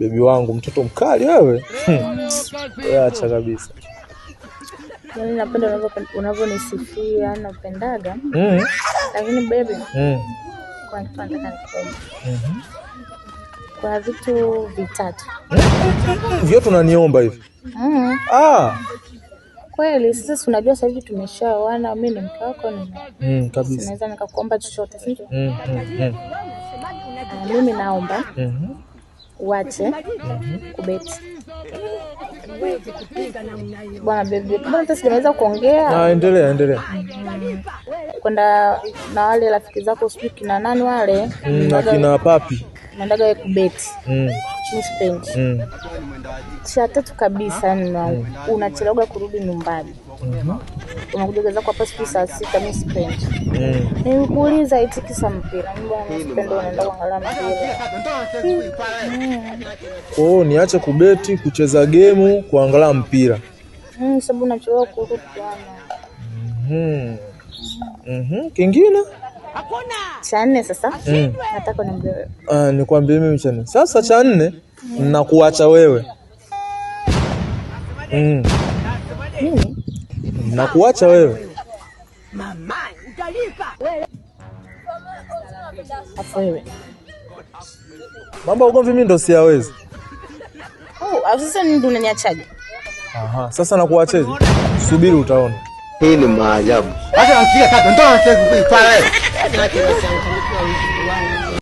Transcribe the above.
Bebi wangu, mtoto mkali wewe. Acha kabisa. Yaani napenda unavyonisifia, napendaga. Lakini baby. Kwa kitu nataka nikuombe. Kwa vitu vitatu. Vyote unaniomba hivi. Kweli sasa unajua sasa hivi tumeshaoana, mimi ni mke wako ni. Kabisa. Naweza nikakuomba chochote, si ndio? Mimi naomba uache kubeti. Bwana baby, mbona sijaweza kuongea? Endelea. Kwenda na wale rafiki zako sipiki na nani wale? Akina papi. Naendaga kubeti. Sipendi. Cha tatu kabisa ni unachelewa kurudi nyumbani. Unakuja zako hapa saa 6 mimi sipendi. Nikuuliza eti kisa mpira. Mbona sipendi unaenda kuangalia mpira? Niache kubeti, kucheza game, kuangalia mpira. Sababu unachelewa kurudi bwana. Kingine? Cha 4 sasa. Nataka niambie wewe. Nikwambie mimi cha 4. Sasa cha 4 nakuacha wewe. Nini? Nakuacha wewe. Mama, utalipa. Afu wewe. Mambo ugomvi mimi ndo siwezi. Sasa nini ndo unaniachaje? Sasa nakuachaje? Subiri utaona. Hii ni maajabu. Acha ankia tatu, ndio anasema kuipala.